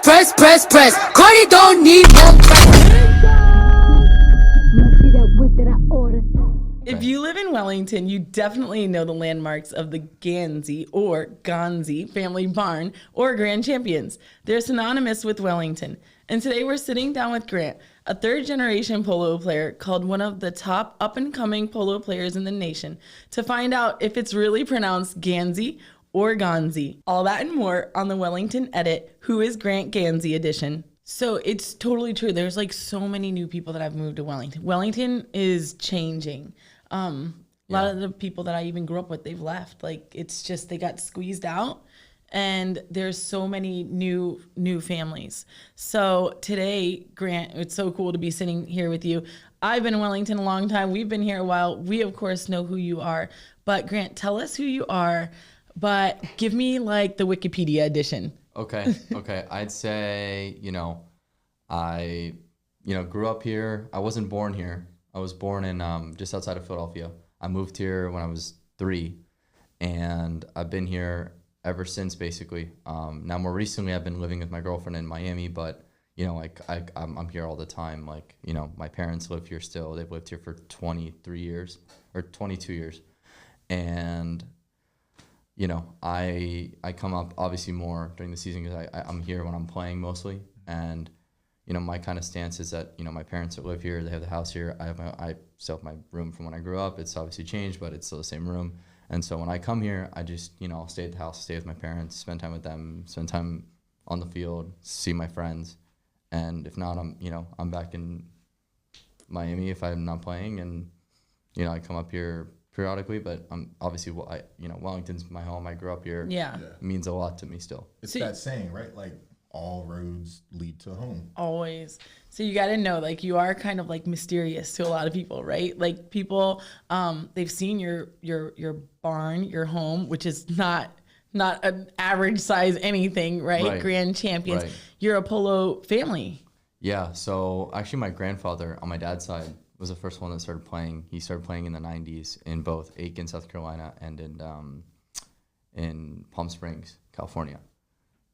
press. Cardi don't need more Must be that whip that I ordered. If you live in Wellington, you definitely know the landmarks of the Ganzi or Ganzi family barn or Grand Champions. They're synonymous with Wellington. And today we're sitting down with Grant, a third-generation polo player called one of the top up-and-coming polo players in the nation, to find out if it's really pronounced Ganzi or Ganzi. All that and more on the Wellington Edit, Who is Grant Ganzi edition. So it's totally true. There's like so many new people that have moved to Wellington. Wellington is changing. A lot of the people that I even grew up with, they've left. Like, it's just, they got squeezed out, and there's so many new families. So today, Grant, it's so cool to be sitting here with you. I've been in Wellington a long time. We've been here a while. We, of course, know who you are. But Grant, tell us who you are, but give me like the Wikipedia edition. Okay. I'd say, I, grew up here. I wasn't born here. I was born in just outside of Philadelphia. I moved here when I was 3, and I've been here ever since, basically. Now, more recently, I've been living with my girlfriend in Miami, but, I'm here all the time. Like, my parents live here still. They've lived here for 23 years, or 22 years. And, I come up, obviously, more during the season because I'm here when I'm playing mostly. And my kind of stance is that, my parents that live here, they have the house here. I still have my room from when I grew up. It's obviously changed, but it's still the same room. And so when I come here, I just, I'll stay at the house, stay with my parents, spend time with them, spend time on the field, see my friends. And if not, I'm back in Miami if I'm not playing. And, I come up here periodically, but obviously, Wellington's my home. I grew up here. Yeah. It means a lot to me still. It's that saying, right? Like, all roads lead to home. Always. So you got to know, like, you are kind of like mysterious to a lot of people, right? Like, people, they've seen your barn, your home, which is not an average size anything, right? Grand Champions. Right. You're a polo family. Yeah. So actually, my grandfather on my dad's side was the first one that started playing. He started playing in the 90s in both Aiken, South Carolina, and in Palm Springs, California.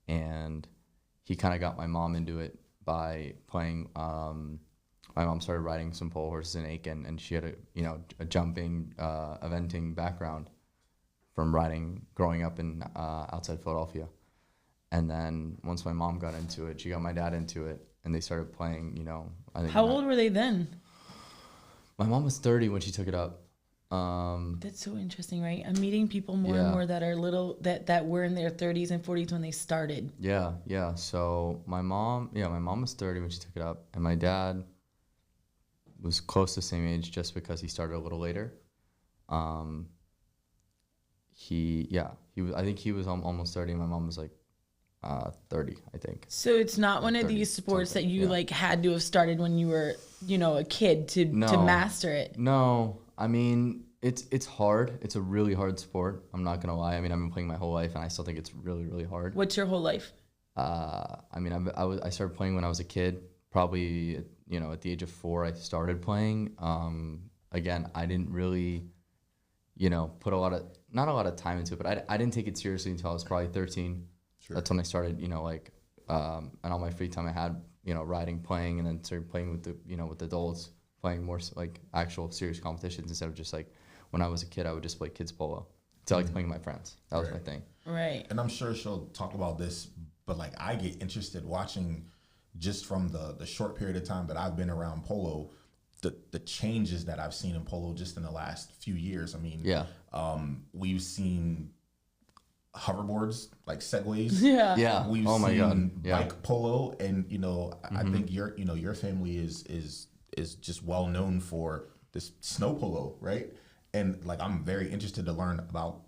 And he kind of got my mom into it by playing. My mom started riding some pole horses in Aiken, and she had a jumping, eventing background from riding growing up in outside Philadelphia. And then once my mom got into it, she got my dad into it, and they started playing. I think. How old were they then? My mom was 30 when she took it up. That's so interesting, right? I'm meeting people more and more that are little that were in their 30s and 40s when they started. Yeah. So my mom was 30 when she took it up, and my dad was close to the same age just because he started a little later. I think he was almost 30, and my mom was like 30, I think. So it's not one of these sports that you like had to have started when you were, a kid to master it. No. I mean, it's hard. It's a really hard sport. I'm not gonna lie. I mean, I've been playing my whole life, and I still think it's really, really hard. What's your whole life? I started playing when I was a kid. Probably, at the age of 4, I started playing. Again, I didn't really, put not a lot of time into it, but I didn't take it seriously until I was probably 13. Sure. That's when I started, and all my free time I had, riding, playing, and then started playing with with adults. Playing more like actual serious competitions instead of just like when I was a kid, I would just play kids polo. So I liked playing with my friends. That was my thing. Right. And I'm sure she'll talk about this, but like I get interested watching just from the short period of time that I've been around polo, the changes that I've seen in polo just in the last few years. I mean, we've seen hoverboards, like segways. Yeah. We've seen bike polo, and I think your family is just well known for this snow polo, right? And like I'm very interested to learn about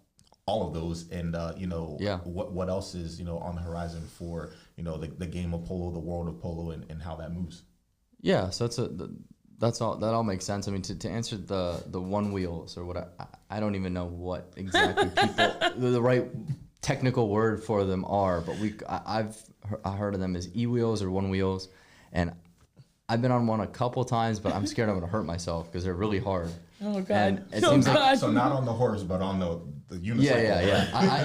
all of those, and what else is on the horizon for the game of polo, the world of polo, and how that moves. Yeah, so that all makes sense. I mean, to answer the one wheels or what I don't even know what exactly the right technical word for them are, but I've heard of them as e-wheels or one wheels, and I've been on one a couple times, but I'm scared I'm going to hurt myself because they're really hard. Oh God! And it Oh seems like- God! So not on the horse, but on the unicycle.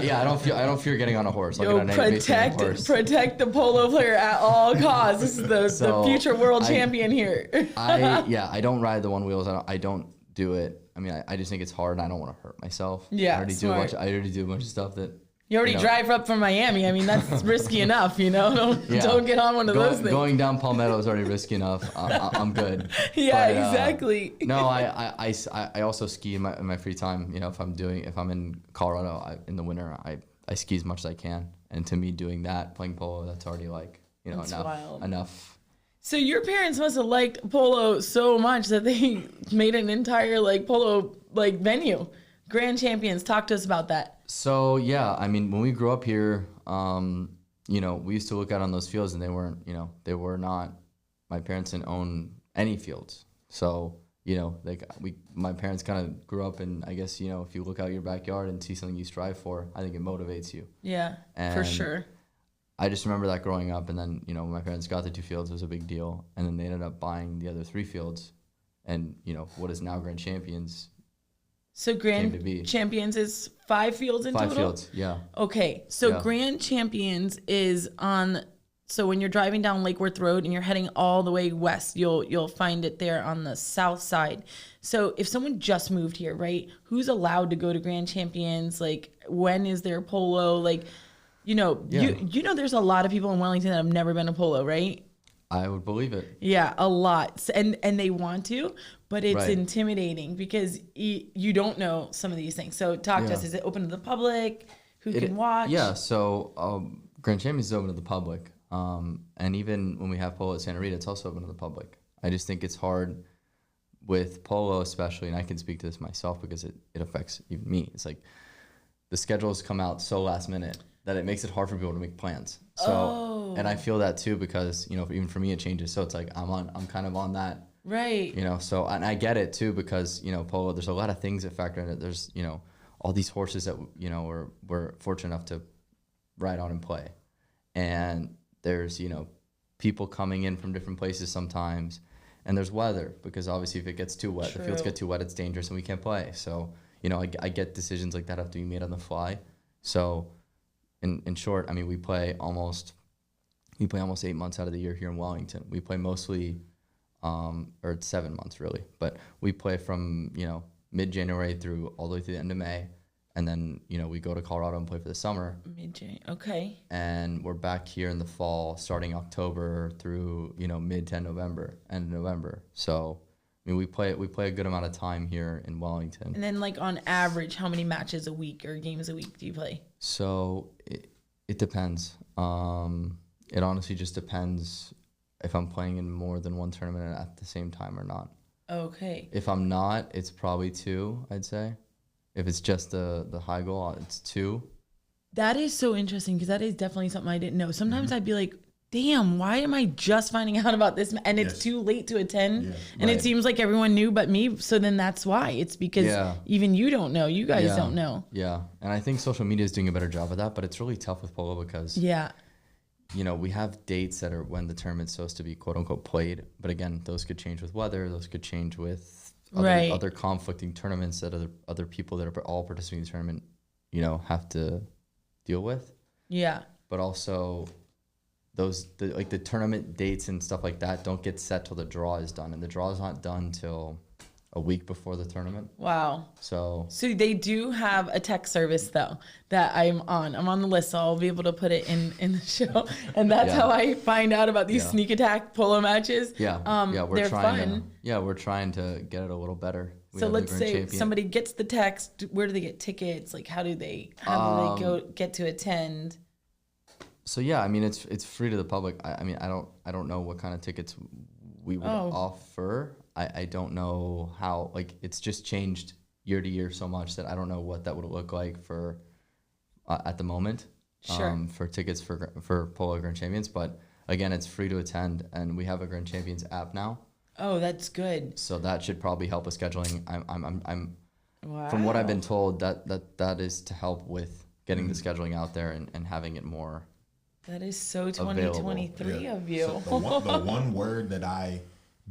Yeah. I don't fear getting on a horse. Like Yo, an American horse. protect the polo player at all costs. This is the So, future world champion here. I don't ride the one wheels. I don't do it. I mean, I just think it's hard, and I don't want to hurt myself. Yeah, I already smart. do a bunch of stuff that. You already drive up from Miami. I mean, that's risky enough, you know? Don't get on one of those things. Going down Palmetto is already risky enough. I'm good. Yeah, But, exactly. No, I also ski in my free time. You know, if I'm in Colorado in the winter, I ski as much as I can. And to me, doing that, playing polo, that's already like, you know, That's wild. enough. So your parents must have liked polo so much that they made an entire like polo like venue. Grand Champions. Talk to us about that. So yeah, I mean, when we grew up here, you know, we used to look out on those fields, and they were not. My parents didn't own any fields, so you know, my parents kind of grew up, and I guess, you know, if you look out your backyard and see something you strive for, I think it motivates you. Yeah, for sure. I just remember that growing up, and then, you know, when my parents got the 2 fields, it was a big deal, and then they ended up buying the other 3 fields, and you know, what is now Grand Champions. So Grand Champions is 5 fields in total? 5 fields, yeah. Okay, so Grand Champions is on, so when you're driving down Lake Worth Road and you're heading all the way west, you'll find it there on the south side. So if someone just moved here, right, who's allowed to go to Grand Champions? Like, when is there polo? Like, you know, you know there's a lot of people in Wellington that have never been to polo, right? I would believe it. Yeah, a lot. And they want to, but it's Right. intimidating because you don't know some of these things. So talk to us. Is it open to the public? Who can watch? Yeah, so Grand Champions is open to the public. And even when we have polo at Santa Rita, it's also open to the public. I just think it's hard with polo especially, and I can speak to this myself because it affects even me. It's like the schedules come out so last minute that it makes it hard for people to make plans. So, and I feel that too because, you know, even for me it changes. So it's like I'm kind of on that. Right. You know, so, and I get it too because, you know, polo, there's a lot of things that factor in it. There's, you know, all these horses that, you know, we're fortunate enough to ride on and play. And there's, you know, people coming in from different places sometimes. And there's weather because obviously if it gets too wet, the fields get too wet, it's dangerous and we can't play. So, you know, I get decisions like that have to be made on the fly. So in short, I mean, we play almost 8 months out of the year here in Wellington. We play mostly, or it's 7 months really, but we play from, you know, mid-January through all the way through the end of May. And then, you know, we go to Colorado and play for the summer. Mid-January, okay. And we're back here in the fall, starting October through, you know, end of November. So, I mean, we play a good amount of time here in Wellington. And then, like, on average, how many matches a week or games a week do you play? So it depends. It honestly just depends if I'm playing in more than one tournament at the same time or not. Okay. If I'm not, it's probably 2, I'd say. If it's just the high goal, it's 2. That is so interesting because that is definitely something I didn't know. Sometimes I'd be like, damn, why am I just finding out about this? And it's too late to attend. Yeah. And it seems like everyone knew but me. So then that's why. It's because even you don't know. You guys don't know. Yeah. And I think social media is doing a better job of that. But it's really tough with polo because, you know, we have dates that are when the tournament's supposed to be, quote unquote, played. But again, those could change with weather. Those could change with other conflicting tournaments that other people that are all participating in the tournament, you know, have to deal with. Yeah. But also the tournament dates and stuff like that don't get set till the draw is done, and the draw is not done till a week before the tournament. Wow. So they do have a text service though that I'm on the list, so I'll be able to put it in the show, and that's how I find out about these sneak attack polo matches. They're fun. We're trying to get it a little better. So let's say somebody gets the text. Where do they get tickets? Like, how do they get to attend? So yeah, I mean it's free to the public. I mean I don't know what kind of tickets we would offer. I don't know how, like, it's just changed year to year so much that I don't know what that would look like for at the moment. For tickets for Polo Grand Champions, but again, it's free to attend, and we have a Grand Champions app now. Oh, that's good. So that should probably help with scheduling. I'm from what I've been told that is to help with getting the scheduling out there and having it more. That is so 2023 of you. So the one word that I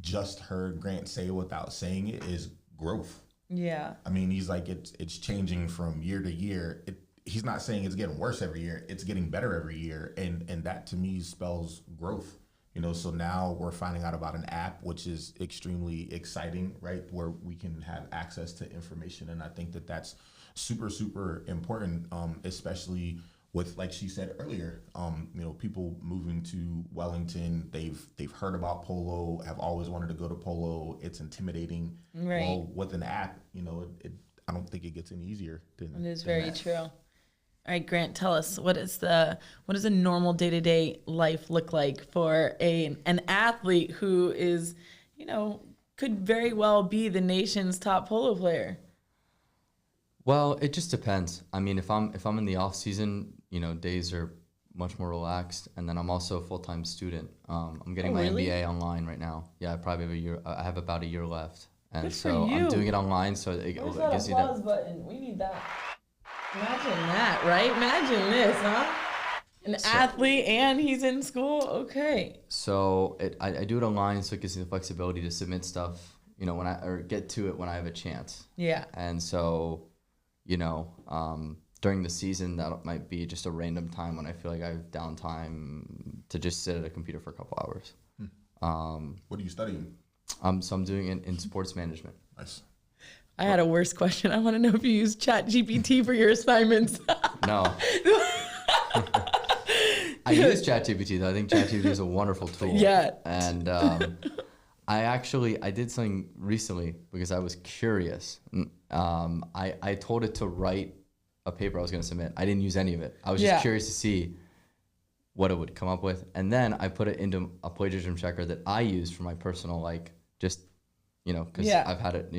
just heard Grant say without saying it is growth. Yeah. I mean, he's like, it's changing from year to year. He's not saying it's getting worse every year. It's getting better every year. And that to me spells growth. So now we're finding out about an app, which is extremely exciting, right? Where we can have access to information. And I think that that's super, super important, especially with, like she said earlier, people moving to Wellington, they've heard about polo, have always wanted to go to polo. It's intimidating. Right. Well, with an app, I don't think it gets any easier. It is very true. All right, Grant, tell us, what does a normal day-to-day life look like for an athlete who is, could very well be the nation's top polo player? Well, it just depends. I mean, if I'm in the off season, days are much more relaxed, and then I'm also a full-time student. I'm getting my MBA online right now. Yeah, I probably have a year. I have about a year left, and Good so for you. I'm doing it online. So it Where's gives that you applause that. button? We need that. Imagine that, right? Imagine this, huh? An athlete and he's in school. Okay. So I do it online, so it gives me the flexibility to submit stuff, or get to it when I have a chance. Yeah. And so, during the season, that might be just a random time when I feel like I have downtime to just sit at a computer for a couple hours. What are you studying? So I'm doing it in sports management. Nice. I had a worse question. I want to know if you use ChatGPT for your assignments. No. I use ChatGPT though. I think ChatGPT is a wonderful tool. Yeah. And I did something recently because I was curious. I told it to write a paper I was going to submit. I didn't use any of it. I was just curious to see what it would come up with. And then I put it into a plagiarism checker that I use for my personal, because I've had it,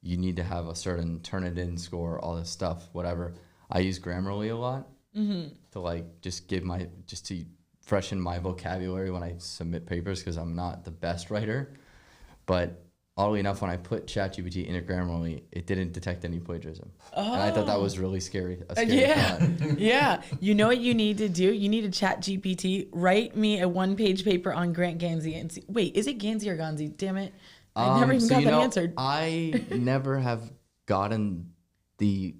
you need to have a certain Turnitin score, all this stuff, whatever. I use Grammarly a lot to just to freshen my vocabulary when I submit papers, because I'm not the best writer. But oddly enough, when I put ChatGPT into Grammarly, it didn't detect any plagiarism. And I thought that was really scary. A scary thought. Yeah. You know what you need to do? You need to ChatGPT. Write me a 1-page paper on Grant Ganzi and see. Wait, is it Ganzi or Ganzi? Damn it. I never even got that answered. I never have gotten the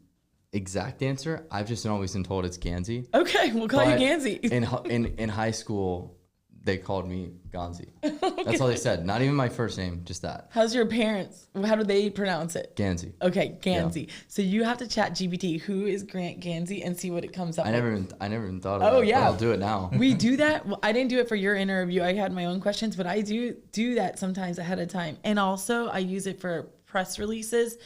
exact answer. I've just always been told it's Ganzi. Okay, we'll call you Ganzi. In high school, they called me Ganzi. Okay. That's all they said. Not even my first name, just that. How's your parents? How do they pronounce it? Ganzi. Okay, Ganzi. Yeah. So you have to chat GPT, who is Grant Ganzi, and see what it comes up with. I never even thought of that. Oh, yeah. I'll do it now. We do that. Well, I didn't do it for your interview. I had my own questions, but I do that sometimes ahead of time. And also, I use it for press releases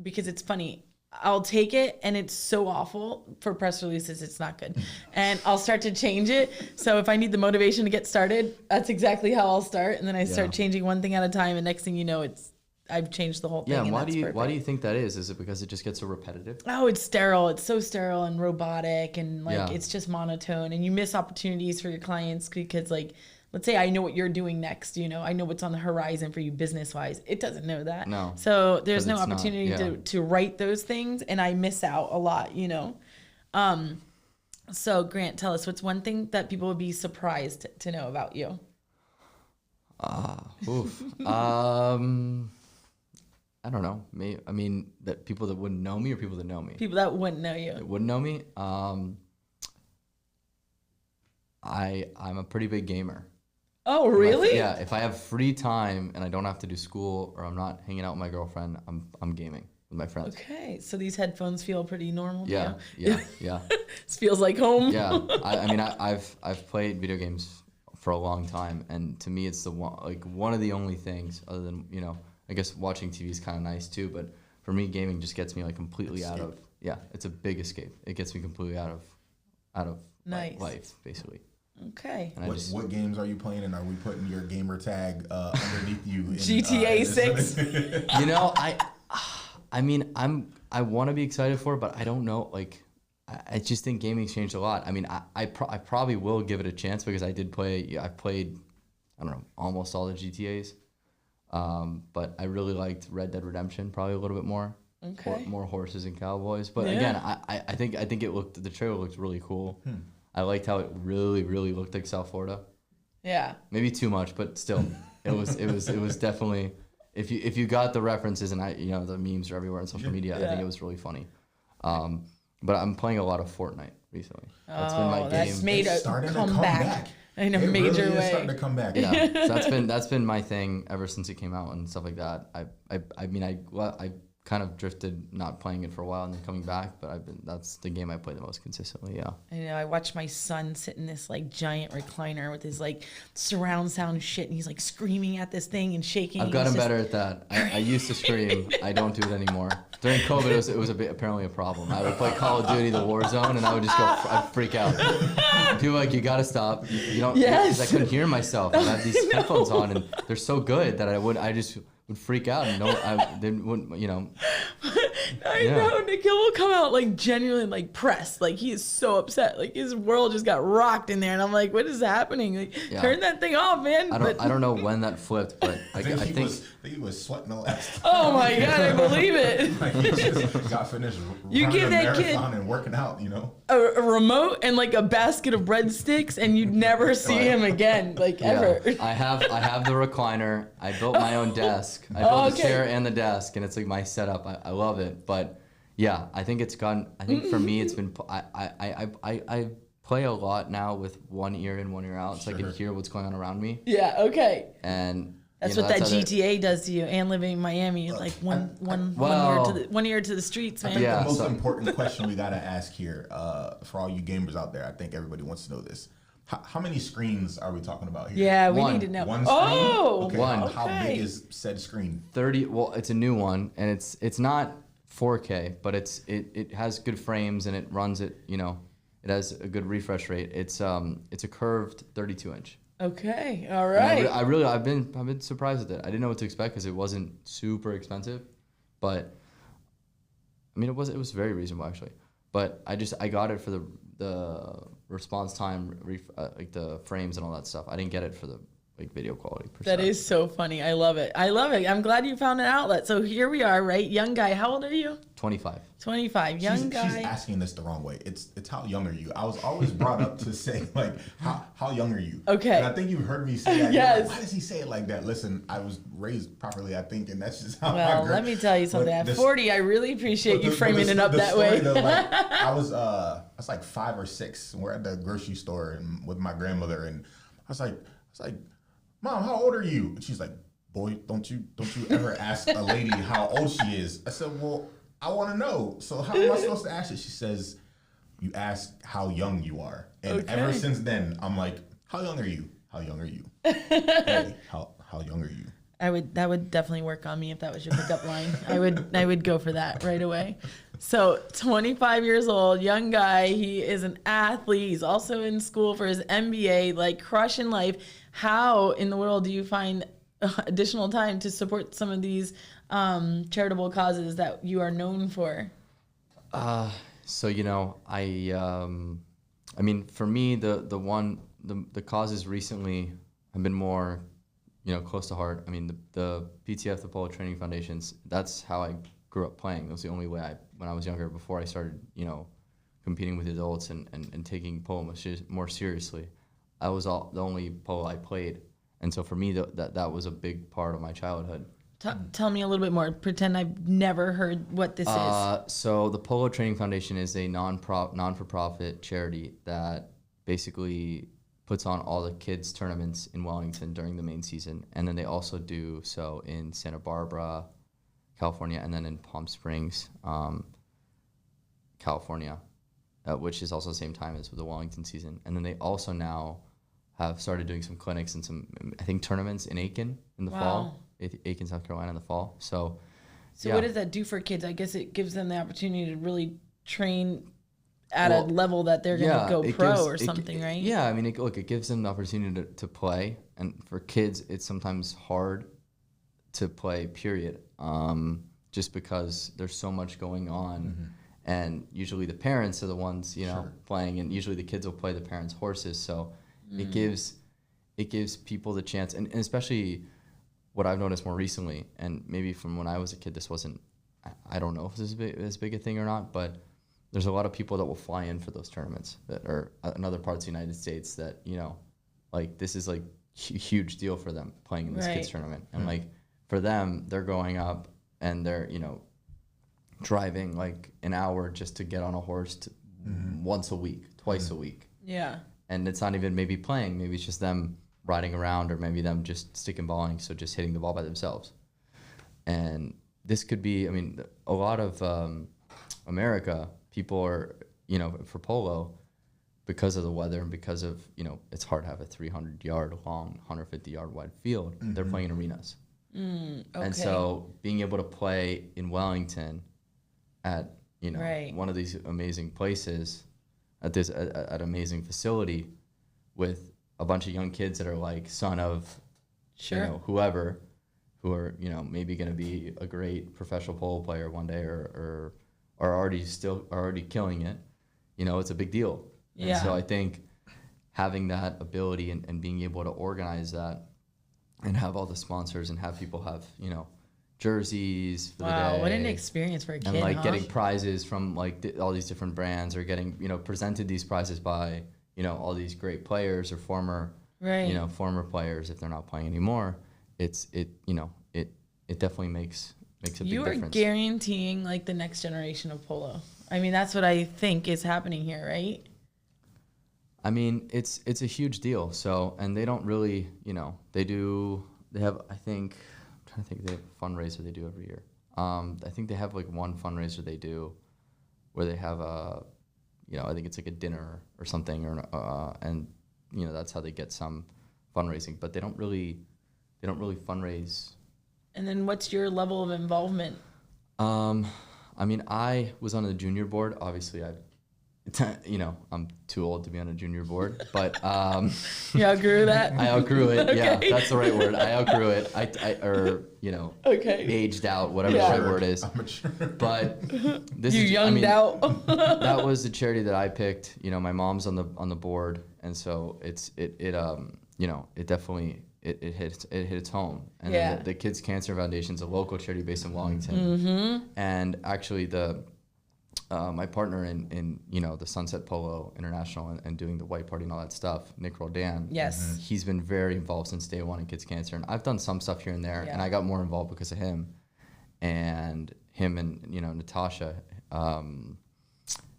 because it's funny. I'll take it, and it's so awful for press releases. It's not good. And I'll start to change it. So if I need the motivation to get started, that's exactly how I'll start. And then I start changing one thing at a time. And next thing you know, I've changed the whole thing. Yeah, and why do you think that is? Is it because it just gets so repetitive? Oh, it's sterile. It's so sterile and robotic, and it's just monotone. And you miss opportunities for your clients because let's say I know what you're doing next, I know what's on the horizon for you business-wise. It doesn't know that. No. So there's no opportunity to write those things, and I miss out a lot, So Grant, tell us, what's one thing that people would be surprised to know about you? I don't know. That people that wouldn't know me or people that know me? People that wouldn't know you. That wouldn't know me? I'm a pretty big gamer. Oh, really? If I have free time and I don't have to do school or I'm not hanging out with my girlfriend, I'm gaming with my friends. Okay, so these headphones feel pretty normal yeah, to you? Yeah. This feels like home. Yeah, I've played video games for a long time, and to me it's one of the only things other than I guess watching TV is kind of nice too, but for me gaming just gets me completely out of it's a big escape. It gets me completely out of nice. Life basically. Okay. What games are you playing, and are we putting your gamer tag underneath you? GTA 6. I want to be excited for it, but I don't know. I just think gaming's changed a lot. I probably will give it a chance because I did play. I played, I don't know, almost all the GTAs, but I really liked Red Dead Redemption probably a little bit more. Okay. More horses and cowboys, but again, I think the trailer looked really cool. I liked how it really, really looked like South Florida. Yeah. Maybe too much, but still, it was definitely if you got the references, and the memes are everywhere on social media, I think it was really funny. But I'm playing a lot of Fortnite recently. That's been my game. That's made a comeback in a it major really way. Is starting to come back. Yeah, so that's been my thing ever since it came out and stuff like that. I kind of drifted not playing it for a while and then coming back, but that's the game I play the most consistently. Yeah. I know. I watched my son sit in this like giant recliner with his like surround sound shit, and he's like screaming at this thing and shaking. I've gotten better at that. I used to scream. I don't do it anymore. During COVID, it was apparently a problem. I would play Call of Duty, the Warzone, and I would just I'd freak out. People were like, you gotta stop. You don't. Yes. Because I couldn't hear myself. I had these headphones on, and they're so good that I just would freak out and they wouldn't, I know. Nikhil will come out like genuinely like pressed, like he is so upset, like his world just got rocked in there, and I'm like, what is happening? Like, turn that thing off, man. I don't know when that flipped, but I think he was sweating the last. Oh my god, I believe it. Like he just got finished. You give that kid and working out, a remote and like a basket of breadsticks, and you'd never see him again, like ever. I have the recliner. I built my own desk. I built the chair and the desk, and it's like my setup. I love it, but yeah, I think it's gone. I think for me, it's been. I play a lot now with one ear in, one ear out, so I can hear what's going on around me. Yeah. Okay. And that's what that GTA does to you. And living in Miami, it's like one ear to the streets, man. I think the most important question we gotta ask here, for all you gamers out there, I think everybody wants to know this. How many screens are we talking about here? Yeah, we need to know. One screen? Okay. One. How big is said screen? 30. Well, it's a new one, and it's not 4K, but it has good frames, and it runs it. It has a good refresh rate. It's a curved 32-inch. Okay, all right. I've been surprised with it. I didn't know what to expect because it wasn't super expensive, but I mean it was very reasonable actually. But I got it for the response time, like the frames and all that stuff. I didn't get it for the video quality per se. That is so funny. I love it. I'm glad you found an outlet. So here we are, right? Young guy. How old are you? 25. 25. Young guy. She's asking this the wrong way. It's how young are you? I was always brought up to say like how young are you? Okay. And I think you've heard me say that. Yes. Why does he say it like that? Listen, I was raised properly, I think, and that's just how. Well, let me tell you something. At 40, I really appreciate you framing it up that way. Though, like, I was like 5 or 6. And we're at the grocery store and with my grandmother, and I was like, Mom, how old are you? And she's like, boy, don't you ever ask a lady how old she is. I said, well, I want to know. So how am I supposed to ask it? She says, you ask how young you are. And ever since then, I'm like, how young are you? How young are you? Hey, how young are you? That would definitely work on me if that was your pickup line. I would go for that right away. So 25 years old, young guy. He is an athlete. He's also in school for his MBA, like crushing life. How in the world do you find additional time to support some of these charitable causes that you are known for? So I mean, for me, the causes recently have been more, close to heart. I mean, the PTF, the Polo Training Foundations. That's how I grew up playing. It was the only way when I was younger, before I started, competing with adults and taking polo more seriously. I was the only polo I played, and so for me, that was a big part of my childhood. Tell me a little bit more. Pretend I've never heard what this is. So the Polo Training Foundation is a non-for-profit charity that basically puts on all the kids' tournaments in Wellington during the main season, and then they also do so in Santa Barbara, California, and then in Palm Springs, California, which is also the same time as the Wellington season. And then they also now have started doing some clinics and some, I think, tournaments in Aiken in the fall. Aiken, South Carolina in the fall. So what does that do for kids? I guess it gives them the opportunity to really train at a level that they're going to go pro or something, right? Yeah, I mean, it gives them the opportunity to play. And for kids, it's sometimes hard to play, period, just because there's so much going on. Mm-hmm. And usually the parents are the ones, playing, and usually the kids will play the parents' horses. So it gives people the chance, and especially what I've noticed more recently, and maybe from when I was a kid, this wasn't, I don't know if this is as big a thing or not, but there's a lot of people that will fly in for those tournaments that are in other parts of the United States that, like this is like a huge deal for them playing in this kids tournament. And like for them, they're growing up and they're, driving like an hour just to get on a horse once a week, twice a week. Yeah. And it's not even maybe playing. Maybe it's just them riding around, or maybe them just stick and balling, so just hitting the ball by themselves. And this could be, a lot of America, people are, for polo, because of the weather and because of, it's hard to have a 300-yard long, 150-yard wide field, they're playing in arenas. Okay. And so being able to play in Wellington at, one of these amazing places, at this at amazing facility with a bunch of young kids that are like son of, whoever, who are, maybe going to be a great professional polo player one day, or are already killing it, it's a big deal. Yeah. And so I think having that ability and being able to organize that and have all the sponsors and have people have, jerseys for the day. Wow, what an experience for a kid, and like huh? getting prizes from like all these different brands, or getting, presented these prizes by, all these great players or former, former players if they're not playing anymore. It definitely makes a big difference. You are guaranteeing like the next generation of polo. That's what I think is happening here, right? It's a huge deal. So, and they don't really, they have, I think, I'm trying to think, they have a fundraiser they do every year. I think they have like one fundraiser they do where they have a, I think it's like a dinner or something, or and that's how they get some fundraising. But they don't really fundraise. And then what's your level of involvement? I was on the junior board. Obviously, I'm too old to be on a junior board, but you outgrew that. I outgrew it. Okay. Yeah, that's the right word. I outgrew it. Aged out, whatever the right word is. But this you younged out. That was the charity that I picked. My mom's on the board, and so it definitely it hit its home. And then the Kids Cancer Foundation is a local charity based in Wellington, and actually my partner in the Sunset Polo International and doing the white party and all that stuff, Nick Roldan. Yes. He's been very involved since day one in Kids Cancer, and I've done some stuff here and there, and I got more involved because of him. And him and Natasha,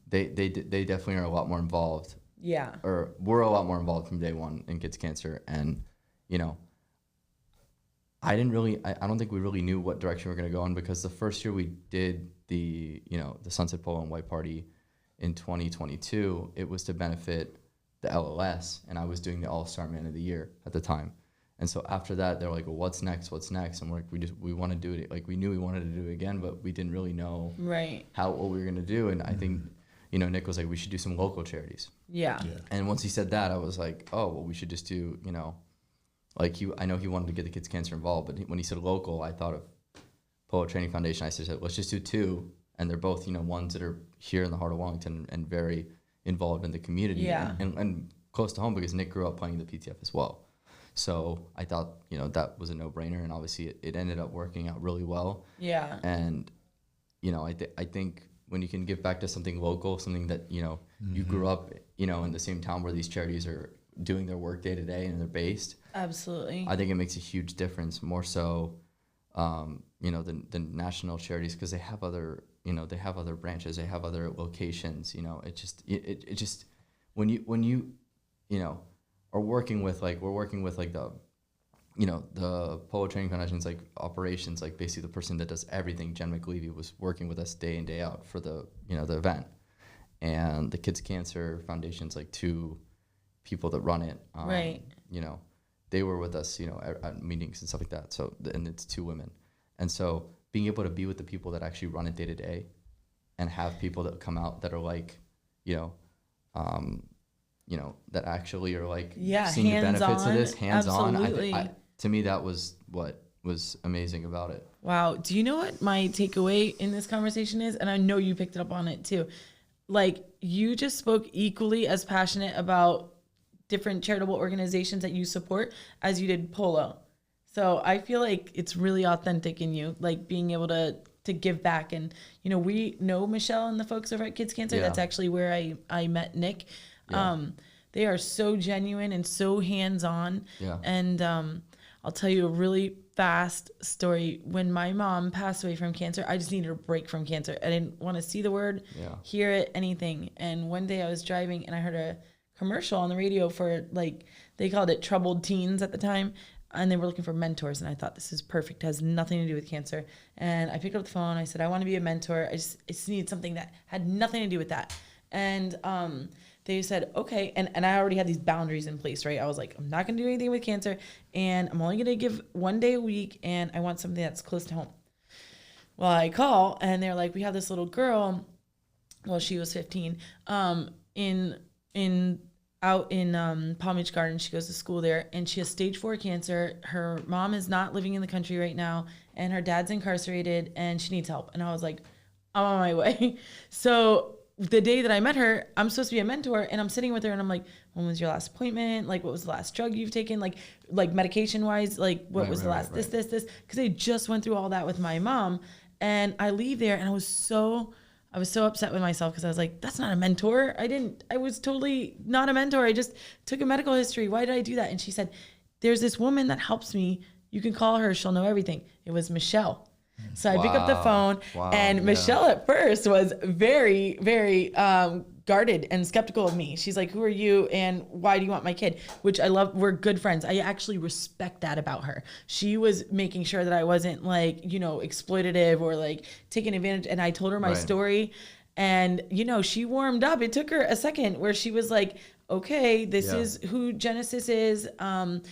they definitely are a lot more involved. Yeah. Or we're a lot more involved from day one in Kids Cancer, and I don't think we really knew what direction we were going to go in, because the first year we did the Sunset Polo and White Party in 2022, it was to benefit the LLS, and I was doing the All-Star Man of the Year at the time. And so after that, they're like, well, what's next? And we're like, we want to do it. Like, we knew we wanted to do it again, but we didn't really know what we were going to do. And I think, Nick was like, we should do some local charities. Yeah. And once he said that, I was like, oh, well, we should just do, I know he wanted to get the Kids Cancer involved, but when he said local, I thought of Polo Training Foundation. I said, let's just do two, and they're both, ones that are here in the heart of Wellington and very involved in the community, and close to home, because Nick grew up playing the PTF as well. So I thought, that was a no-brainer, and obviously it ended up working out really well. Yeah. And, I think when you can give back to something local, something that, you grew up, in the same town where these charities are doing their work day to day and they're based. Absolutely. I think it makes a huge difference, more so, than national charities, because they have other, they have other branches, they have other locations. It just when you are working with we're working with the Polo Training Foundation's like operations, like basically the person that does everything. Jen McLeavy was working with us day in, day out for the the event, and the Kids Cancer Foundation's like two people that run it. They were with us, at meetings and stuff like that. So, and it's two women. And so being able to be with the people that actually run it day to day, and have people that come out that are like, that actually are like seeing the benefits of this, hands-on. To me, that was what was amazing about it. Wow. Do you know what my takeaway in this conversation is? And I know you picked up on it too. Like, you just spoke equally as passionate about different charitable organizations that you support as you did polo. So I feel like it's really authentic in you, like being able to give back. And, we know Michelle and the folks over at Kids Cancer. Yeah. That's actually where I met Nick. Yeah. They are so genuine and so hands-on. Yeah. And I'll tell you a really fast story. When my mom passed away from cancer, I just needed a break from cancer. I didn't want to see the word, hear it, anything. And one day I was driving and I heard a commercial on the radio for, like, they called it troubled teens at the time. And they were looking for mentors. And I thought, this is perfect. It has nothing to do with cancer. And I picked up the phone. I said, I want to be a mentor. I just needed something that had nothing to do with that. And they said, okay. And I already had these boundaries in place, right? I was like, I'm not going to do anything with cancer. And I'm only going to give 1 day a week. And I want something that's close to home. Well, I call and they're like, we have this little girl. Well, she was 15, out in Palm Beach Gardens. She goes to school there and she has stage 4 cancer. Her mom is not living in the country right now and her dad's incarcerated and she needs help. And I was like, I'm on my way. So the day that I met her, I'm supposed to be a mentor and I'm sitting with her and I'm like, when was your last appointment? Like, what was the last drug you've taken? Like medication wise, like what was the last this? Cause I just went through all that with my mom and I leave there and I was so upset with myself because I was like, that's not a mentor. I was totally not a mentor. I just took a medical history. Why did I do that? And she said, there's this woman that helps me. You can call her. She'll know everything. It was Michelle. So I pick up the phone and Michelle at first was very, very guarded and skeptical of me. She's like, who are you and why do you want my kid? Which I love. We're good friends. I actually respect that about her. She was making sure that I wasn't like, exploitative or like taking advantage. And I told her my story and, she warmed up. It took her a second where she was like, okay, this is who Genesis is. It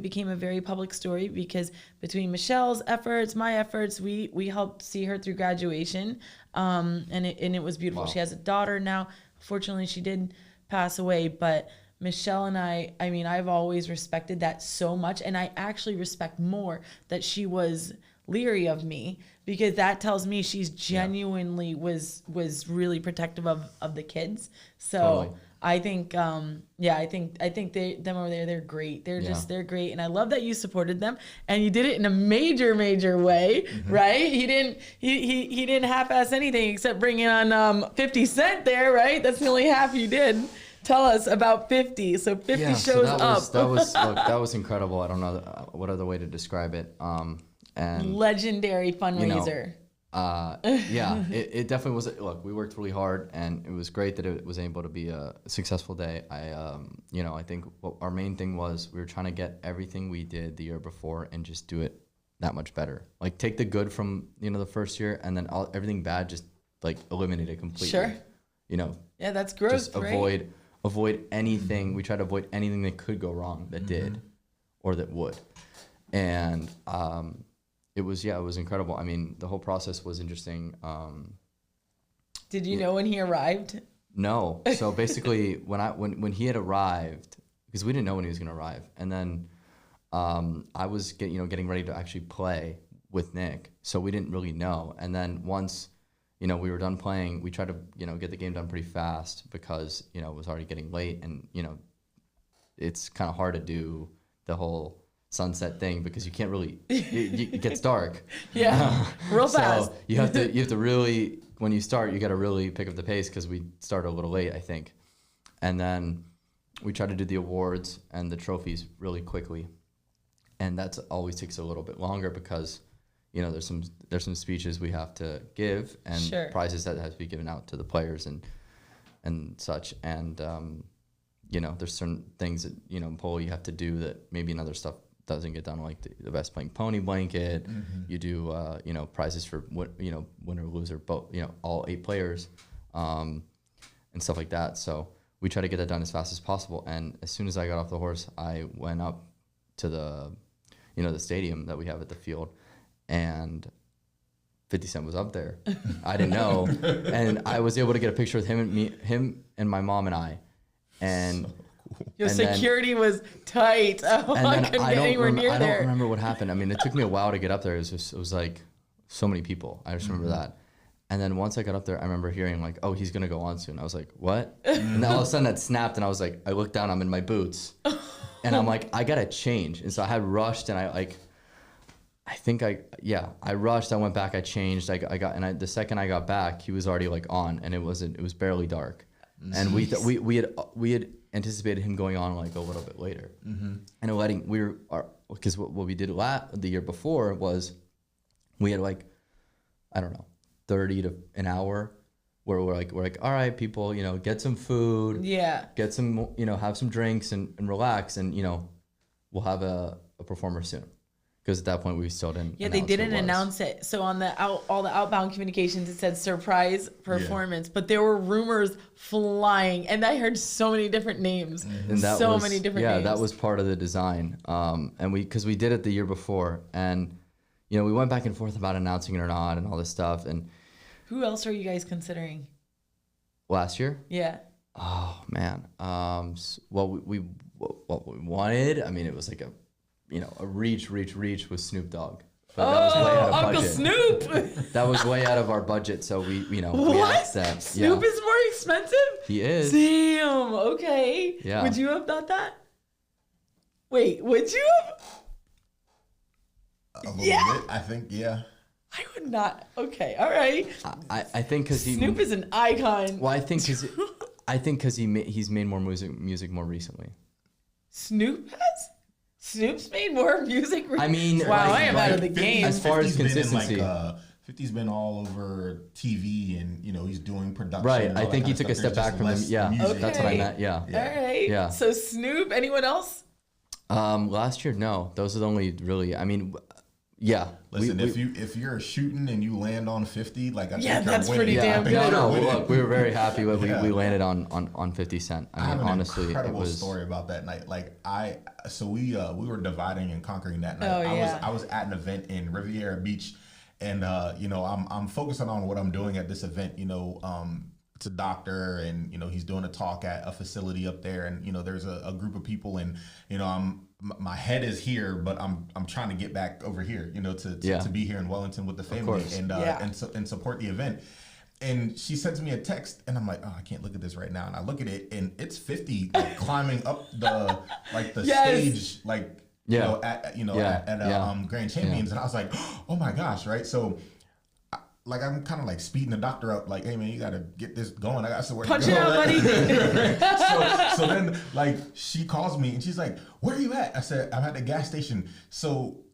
became a very public story because between Michelle's efforts, my efforts, we helped see her through graduation. And it was beautiful. Wow. She has a daughter now. Fortunately, she did pass away, but Michelle and I've always respected that so much. And I actually respect more that she was leery of me because that tells me she's genuinely was really protective of the kids. So totally. I think, I think them over there, they're great. They're great. And I love that you supported them and you did it in a major, major way, right? He didn't half-ass anything except bringing on 50 Cent there, right? That's the only half you did. Tell us about 50. So 50 shows up. That was incredible. I don't know what other way to describe it. And legendary fundraiser. It definitely was. Look, we worked really hard, and it was great that it was able to be a successful day. I think what our main thing was we were trying to get everything we did the year before and just do it that much better. Like take the good from the first year, and then everything bad just like eliminate it completely. Sure. Yeah, that's growth. Just avoid anything. We tried to avoid anything that could go wrong that did, or that would, and it was incredible. I mean, the whole process was interesting. Did you know when he arrived? No. So basically, when he had arrived, because we didn't know when he was going to arrive, and then I was getting ready to actually play with Nick, so we didn't really know. And then once we were done playing, we tried to get the game done pretty fast because it was already getting late, and it's kind of hard to do the whole sunset thing because you can't really it gets dark real fast. So you have to really, when you start, you got to really pick up the pace because we started a little late, I think. And then we tried to do the awards and the trophies really quickly, and that's always takes a little bit longer because there's some speeches we have to give and prizes that have to be given out to the players and such, and there's certain things that in polo you have to do that maybe in other stuff doesn't get done, like the best playing pony blanket. You do prizes for winner, loser, both, all 8 players, and stuff like that. So we try to get that done as fast as possible. And as soon as I got off the horse, I went up to the the stadium that we have at the field, and 50 Cent was up there. I didn't know, and I was able to get a picture with him and my mom and I, and. Your security was tight. Oh, I couldn't get anywhere near there. I don't remember what happened. I mean, it took me a while to get up there. It was like so many people. I just remember that. And then once I got up there, I remember hearing like, oh, he's going to go on soon. I was like, what? And then all of a sudden that snapped, and I was like, I looked down, I'm in my boots. And I'm like, I got to change. And so I had rushed, and I rushed. I went back, I changed. The second I got back, he was already like on, and it was barely dark. And we had anticipated him going on like a little bit later. And because what we did the year before was we had like, I don't know, 30 to an hour where we're like, all right, people, get some food, get some, have some drinks and relax, and we'll have a performer soon. Because at that point we still didn't. Yeah, they didn't announce it. So on all the outbound communications, it said surprise performance, but there were rumors flying, and I heard so many different names, many different names. Yeah, that was part of the design. And because we did it the year before, and we went back and forth about announcing it or not, and all this stuff. And who else are you guys considering? Last year? Yeah. Oh man. What we wanted. I mean, it was like a reach with Snoop Dogg. But that was way out of Uncle budget. Snoop. That was way out of our budget, so we we asked that. Snoop is more expensive? He is. Damn, okay. Yeah. Would you have thought that? Wait, would you have? A little bit, I think, yeah. I would not. Okay, all right. I think because Snoop is an icon. Well, I think because he's made more music more recently. Snoop has? Snoop's made more music. I mean, wow, I am out of the game. As far as consistency, 50's been all over TV, and he's doing production. Right, I think he took a step back from him. Yeah, that's what I meant. Yeah. All right. Yeah. So Snoop. Anyone else? Last year, no. Those are the only really. I mean, yeah. Listen, if you're shooting and you land on 50, like I think you're that's winning. pretty damn good. No, look, we were very happy when we landed on 50 Cent. I mean, honestly, incredible it was story about that night. Like we were dividing and conquering that night. I was at an event in Riviera Beach, and I'm focusing on what I'm doing at this event. It's a doctor, and he's doing a talk at a facility up there, and there's a group of people, and my head is here, but I'm trying to get back over here, to be here in Wellington with the family and support the event. And she sends me a text, and I'm like, oh, I can't look at this right now. And I look at it, and it's 50 like, climbing up the stage, at Grand Champions, and I was like, oh my gosh, right? So. Like I'm kind of like speeding the doctor up, like, hey man, you gotta get this going. I got somewhere Punch to go. Punch it out, buddy. so then like she calls me and she's like, where are you at? I said, I'm at the gas station. So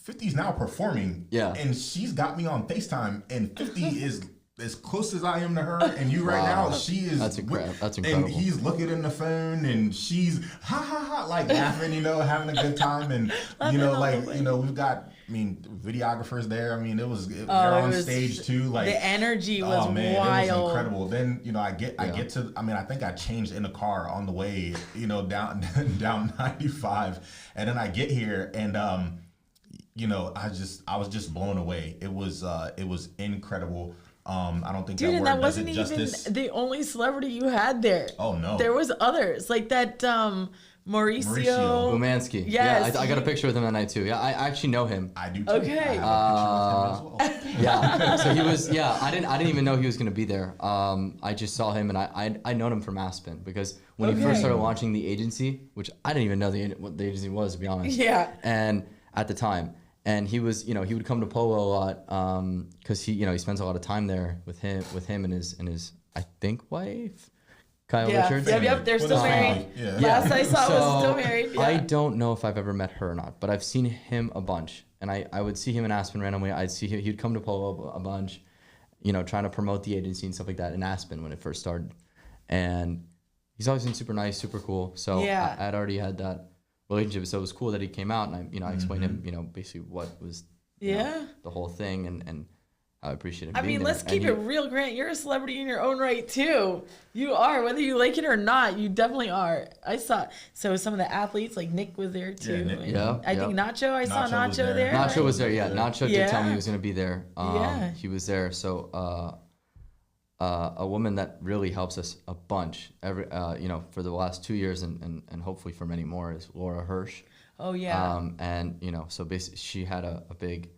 50's now performing. Yeah. And she's got me on FaceTime, and 50 is as close as I am to her and you right now. She is. That's incredible. And he's looking in the phone, and she's like laughing, having a good time, and we've got. I mean, videographers there. I mean, they're on stage too. Like the energy was wild. It was incredible. Then I get to. I mean, I think I changed in the car on the way. Down 95, and then I get here, and I was just blown away. It was incredible. I don't think that wasn't even the only celebrity you had there. Oh no, there was others like that. Mauricio Umansky. Yes. Yeah, I got a picture with him that night too. Yeah, I actually know him. I do too. Okay. I have a picture with him as well. Yeah. So he was. Yeah, I didn't even know he was gonna be there. I just saw him, and I known him from Aspen because when he first started launching the agency, which I didn't even know what the agency was, to be honest. Yeah. And at the time, and he was, he would come to Polo a lot because he spends a lot of time there with him and his I think wife. Kyle Richards. Yep, they're still married. Last I saw was still married. Yeah. I don't know if I've ever met her or not, but I've seen him a bunch. And I would see him in Aspen randomly. I'd see him, he'd come to Polo a bunch, trying to promote the agency and stuff like that in Aspen when it first started. And he's always been super nice, super cool. So I'd already had that relationship. So it was cool that he came out, and I explained him, basically what was the whole thing, and I appreciate it. I mean, let's keep it real, Grant. You're a celebrity in your own right too. You are, whether you like it or not. You definitely are. I saw some of the athletes, like Nick was there too. I think Nacho. I saw Nacho there. Nacho was there. Yeah, Nacho did tell me he was going to be there. He was there. So a woman that really helps us a bunch for the last 2 years and hopefully for many more is Laura Hirsch. Oh yeah. And so basically she had a big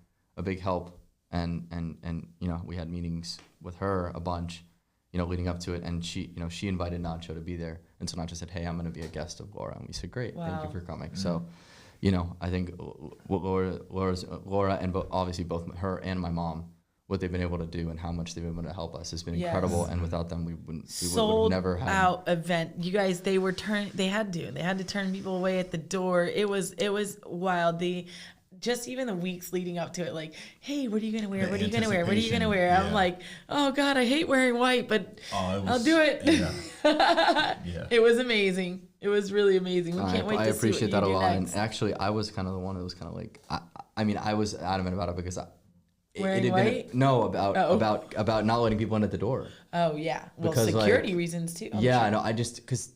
help. And we had meetings with her a bunch, leading up to it. And she invited Nacho to be there. And so Nacho said, hey, I'm going to be a guest of Laura. And we said, great, thank you for coming. Mm-hmm. So, I think Laura and obviously both her and my mom what they've been able to do and how much they've been able to help us. It's been Yes. incredible, and without them, we would Sold never had out event. You guys, they had to turn people away at the door. It was wild. Just even the weeks leading up to it, like, hey, what are you gonna wear? What are you gonna wear? What are you gonna wear? Yeah. I'm like, oh God, I hate wearing white, but I'll do it. Yeah. Yeah. It was amazing. It was really amazing. We can't wait to see what you do next. I appreciate that a lot. And actually, I was kind of the one who was kind of like, I mean, I was adamant about it because Wearing white? About not letting people in at the door. Oh yeah, well, Because, security reasons too. Yeah, I know. Because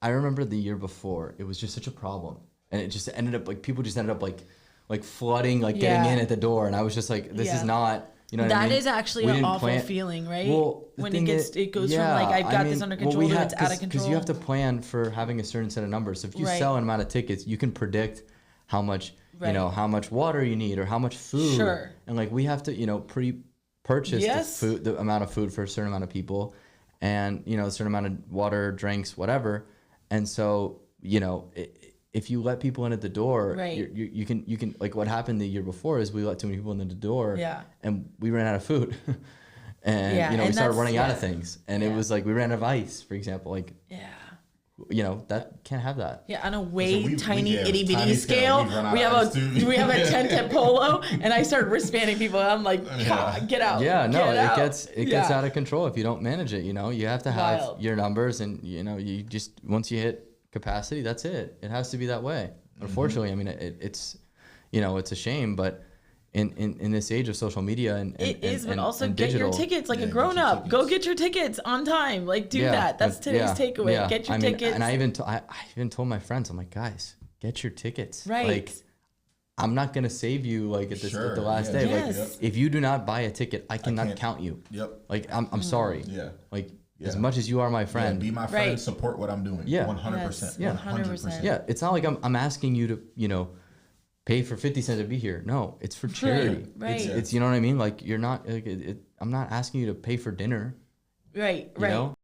I remember the year before, it was just such a problem, and it just ended up like people just ended up like flooding, like getting in at the door, and I was just like, this is not. You know what I mean? That is actually an awful feeling, right? Well, when it goes from like I've got this under control to it's out of control. Because you have to plan for having a certain set of numbers. So if you sell an amount of tickets, you can predict how much how much water you need or how much food. Sure. And like we have to pre-purchase the amount of food for a certain amount of people, and a certain amount of water, drinks, whatever. And so if you let people in at the door, you can like what happened the year before is we let too many people in at the door, and we ran out of food, and we started running out of things, and it was like we ran out of ice, for example, like that can't have that. Yeah, on a tiny itty bitty scale, we have a tent at Polo, and I started wristbanding people. And I'm like, get out. Yeah, no, it gets out of control if you don't manage it. You have to have your numbers, and you just once you hit capacity, that's it. It has to be that way. Unfortunately, I mean, it's it's a shame, but in this age of social media and but also and get digital, your tickets like a grown up. Go get your tickets on time. Like do that. That's today's takeaway. Yeah. Get your tickets. And I even told my friends, I'm like, guys, get your tickets. Right. Like, I'm not gonna save you like at the last day. Yes. Like if you do not buy a ticket, I cannot count you. Yep. Like I'm sorry. Yeah. Like as much as you are my friend. Be my friend. Support what I'm doing. Yeah. 100%. Yes. 100%. Yeah. It's not like I'm asking you to pay for 50 cents to be here. No, it's for charity. Right. It's you know what I mean? Like you're not like I'm not asking you to pay for dinner. Right. You know?